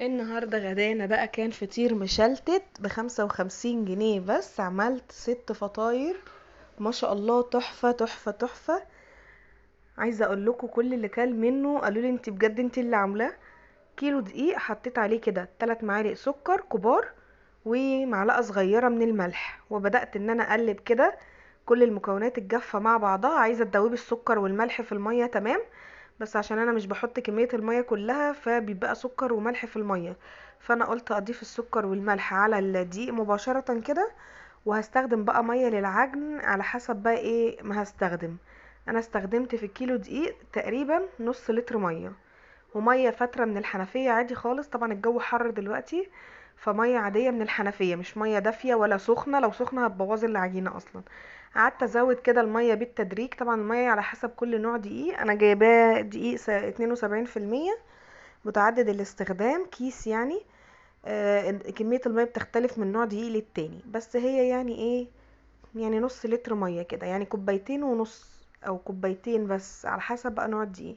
النهاردة غدانا بقى كان فطير مشلتت ب55 جنيه بس. عملت 6 فطاير ما شاء الله، تحفة تحفة تحفة. عايزة اقول لكم كل اللي كل منه قالوا لي انت بجد انت اللي عاملاه. كيلو دقيق حطيت عليه كده 3 معالق سكر كبار ومعلقة صغيرة من الملح، وبدأت ان انا اقلب كده كل المكونات الجافة مع بعضها. عايزة تدوبي السكر والملح في المية تمام، بس عشان انا مش بحط كمية المية كلها فبيبقى سكر وملح في المية، فانا قلت اضيف السكر والملح على الدقيق مباشرة كده. وهستخدم بقى مية للعجن على حسب بقى ايه ما هستخدم. انا استخدمت في الكيلو دقيق تقريبا نص لتر مية، ومية فترة من الحنفية عادي خالص. طبعا الجو حر دلوقتي، فمية عادية من الحنفية مش مية دافية ولا سخنة، لو سخنة هتبوظ العجينة اصلا. قعدت ازود كده المية بالتدريج، طبعا المية على حسب كل نوع دقيق. انا جايباه دقيق 72% متعدد الاستخدام كيس يعني. كمية المية بتختلف من نوع دقيق للتاني، بس هي يعني ايه، يعني نص لتر مية كده، يعني كوبايتين ونص او كوبايتين بس على حسب بقى نوع الدقيق.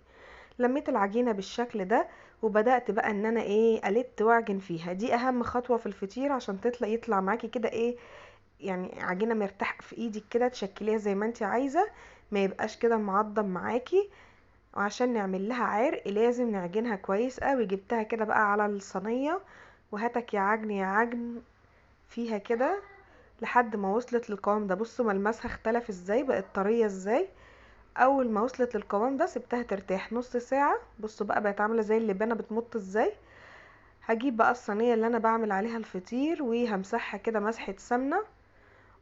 لميت العجينة بالشكل ده، وبدأت بقى ان انا ايه قلبت واعجن فيها. دي اهم خطوة في الفطير عشان يطلع معاكي كده ايه، يعني عجينة مرتاح في ايدك كده، تشكليها زي ما انت عايزة، ما يبقاش كده معضم معاكي. وعشان نعمل لها عرق لازم نعجنها كويس قوي. جبتها كده بقى على الصينية، وهاتك يا عجن يا عجن فيها كده لحد ما وصلت للقوام ده. بصوا ملمسها اختلف ازاي، بقت طرية ازاي. اول ما وصلت للقوام ده سبتها ترتاح نص ساعة. بصوا بقى بقت عاملة زي اللبانة بتمط ازاي. هجيب بقى الصينية اللي انا بعمل عليها الفطير وهمسحها كده مسحة سمنة،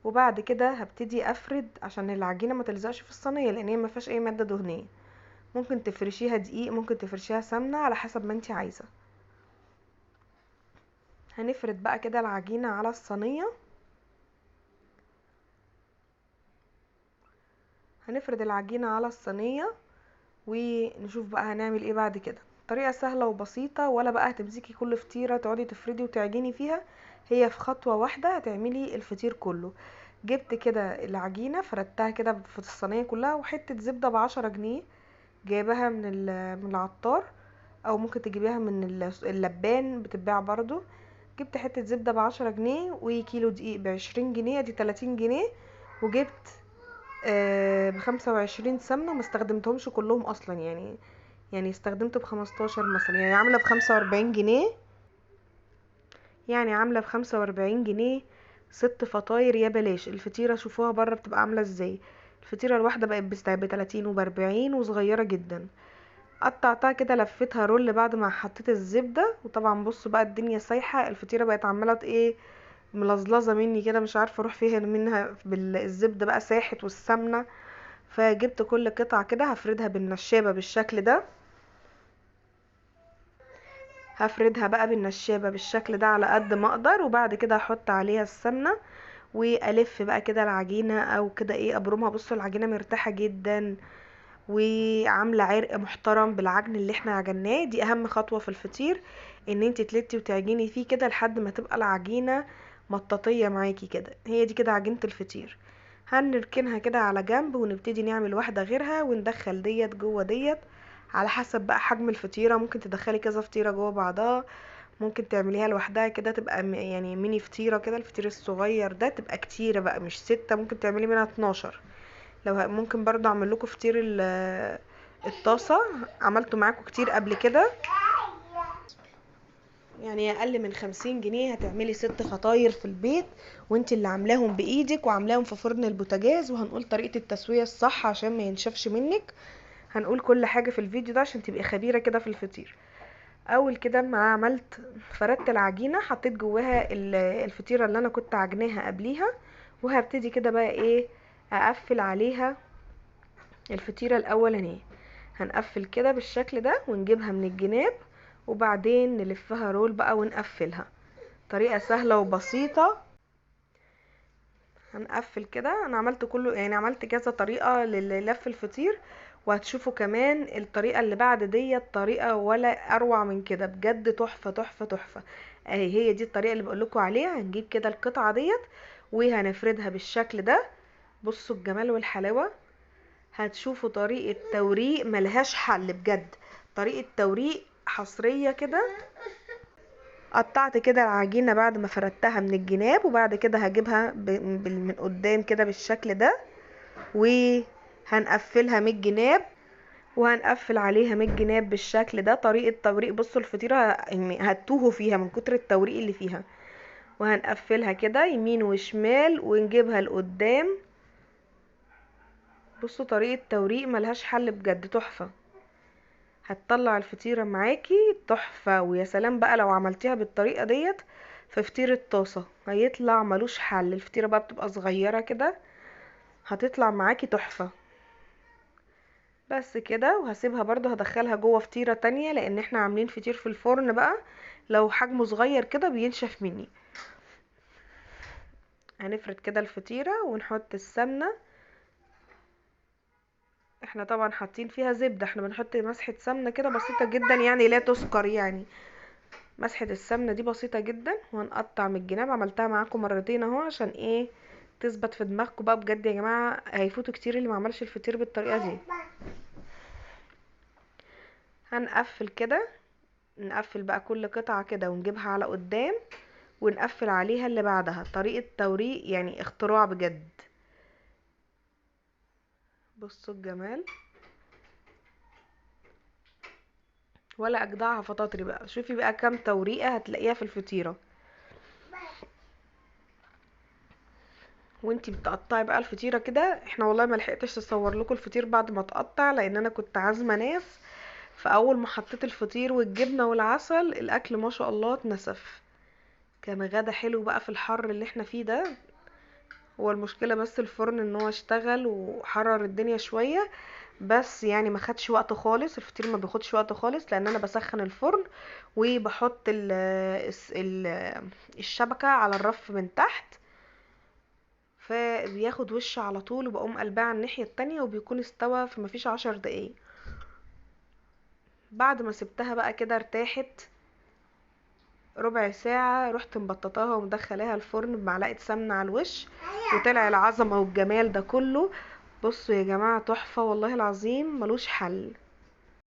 وبعد كده هبتدي افرد عشان العجينة ما تلزقش في الصينية، لان هي ما فيهاش اي مادة دهنية. ممكن تفرشيها دقيق، ممكن تفرشيها سمنة على حسب ما انت عايزة. هنفرد بقى كده العجينة على الصينية. هنفرد العجينة على الصينية ونشوف بقى هنعمل ايه بعد كده. طريقة سهلة وبسيطة، ولا بقى هتمسكي كل فطيرة تقعدي تفردي وتعجني فيها. هي في خطوة واحدة هتعملي الفطير كله. جبت كده العجينة فردتها كده في الصينية كلها، وحتة زبدة ب10 جنيه جايباها من العطار، او ممكن تجيبيها من اللبان بتتباع برضو. جبت حتة زبدة ب10 جنيه، وكيلو دقيق ب20 جنيه، دي 30 جنيه. وجبت ب25 سمنة، وما استخدمتهمش كلهم اصلا يعني استخدمت ب15 مثلا، يعني عاملة ب45 جنيه. يعني عاملة ب45 جنيه 6 فطاير يا بلاش. الفطيرة شوفوها بره بتبقى عاملة ازاي. الفطيرة الواحدة بقت ب30 وب40 وصغيرة جدا. قطعتها كده لفتها رول بعد ما حطيت الزبدة. وطبعا بصوا بقى الدنيا سايحة، الفطيرة بقت عمالة ايه ملزلزة مني كده، مش عارفة اروح فيها منها بالزبدة بقى ساحت والسمنة. فجبت كل قطعة كده هفردها بالنشابة بالشكل ده. هفردها بقى بالنشابة بالشكل ده على قد ما اقدر، وبعد كده هحط عليها السمنة والف بقى كده العجينة او كده ايه ابرمها. بصوا العجينة مرتاحة جدا وعاملة عرق محترم بالعجن اللي احنا عجناه. دي اهم خطوة في الفطير، ان انت تلتي وتعجني فيه كده لحد ما تبقى العجينة مطاطية معاكي كده. هي دي كده عجينة الفطير. هنركنها كده على جنب ونبتدي نعمل واحدة غيرها وندخل ديت جوه ديت على حسب بقى حجم الفطيرة. ممكن تدخلي كذا فطيرة جوه بعضها، ممكن تعمليها لوحدها كده تبقى يعني ميني فطيرة كده. الفطير الصغير ده تبقى كتيرة بقى مش 6، ممكن تعملي منها 12. لو ممكن برضو اعمل لكم فطير الطاسة، عملته معاكم كتير قبل كده. يعني اقل من 50 جنيه هتعملي 6 فطاير في البيت، وانت اللي عاملاهم بايدك وعاملاهم في فرن البوتاجاز. وهنقول طريقة التسوية الصح عشان ما ينشفش منك. هنقول كل حاجة في الفيديو ده عشان تبقي خبيرة كده في الفطير. اول كده ما عملت فردت العجينة، حطيت جواها الفطيرة اللي انا كنت عجناها قبليها، وهبتدي كده بقى ايه اقفل عليها الفطيرة الاولانية. هنقفل كده بالشكل ده ونجيبها من الجناب، وبعدين نلفها رول بقى ونقفلها. طريقة سهلة وبسيطة. هنقفل كده. انا عملت كله يعني عملت كذا طريقة للف الفطير، وهتشوفوا كمان الطريقة اللي بعد دي طريقة ولا اروع من كده بجد، تحفة تحفة تحفة. اهي هي دي الطريقة اللي بقولكوا عليها. هنجيب كده القطعة ديت وهنفردها بالشكل ده. بصوا الجمال والحلاوة. هتشوفوا طريقة توريق ملهاش حل بجد، طريقة توريق حصرية كده. قطعت كده العجينة بعد ما فردتها من الجناب، وبعد كده هجيبها من قدام كده بالشكل ده، وهنقفلها من الجناب، وهنقفل عليها من الجناب بالشكل ده. طريقة توريق، بصوا الفطيرة يعني هتوهوا فيها من كتر التوريق اللي فيها. وهنقفلها كده يمين وشمال ونجيبها لقدام. بصوا طريقة توريق ملهاش حل بجد، تحفة. هتطلع الفطيرة معاكي تحفة. ويا سلام بقى لو عملتيها بالطريقة ديت في فطيرة طاسة، هيطلع ملوش حل. الفطيرة بقى بتبقى صغيرة كده، هتطلع معاكي تحفة. بس كده. وهسيبها برضو، هدخلها جوه فطيرة تانية، لان احنا عاملين فطير في الفرن بقى لو حجمه صغير كده بينشف مني. هنفرد كده الفطيرة ونحط السمنة. احنا طبعا حاطين فيها زبدة، احنا بنحط مسحة سمنة كده بسيطة جدا، يعني لا تذكر يعني. مسحة السمنة دي بسيطة جدا. وهنقطع من الجناب، عملتها معاكم مرتين اهو عشان ايه تثبت في دماغكم بقى بجد يا جماعة. هيفوتوا كتير اللي ما عملش الفطير بالطريقة دي. هنقفل كده، نقفل بقى كل قطعة كده ونجيبها على قدام، ونقفل عليها اللي بعدها. طريقة توريق يعني اختراع بجد. بصوا الجمال، ولا اجدعها فطاطري بقى. شوفي بقى كام توريقة هتلاقيها في الفطيرة. وانتي بتقطعي بقى الفطيرة كده، احنا والله ما لحقتش اصور لكم الفطير بعد ما اتقطع، لان انا كنت عازمة ناس. فاول ما حطيت الفطير والجبنة والعسل، الاكل ما شاء الله اتنسف. كان غدا حلو بقى في الحر اللي احنا فيه ده. هو المشكلة بس الفرن ان هو اشتغل وحرر الدنيا شوية، بس يعني ما خدش وقت خالص. الفطير ما بياخدش وقت خالص، لان انا بسخن الفرن وبحط الشبكة على الرف من تحت، فبياخد وش على طول. وبقوم قلبها على الناحية التانية، وبيكون استوى في مفيش 10 دقايق. بعد ما سبتها بقى كده ارتاحت ربع ساعة، رحت مبططاها ومدخلاها الفرن بمعلقة سمنة على الوش، وطلع العظمة والجمال ده كله. بصوا يا جماعة تحفة والله العظيم ملوش حل.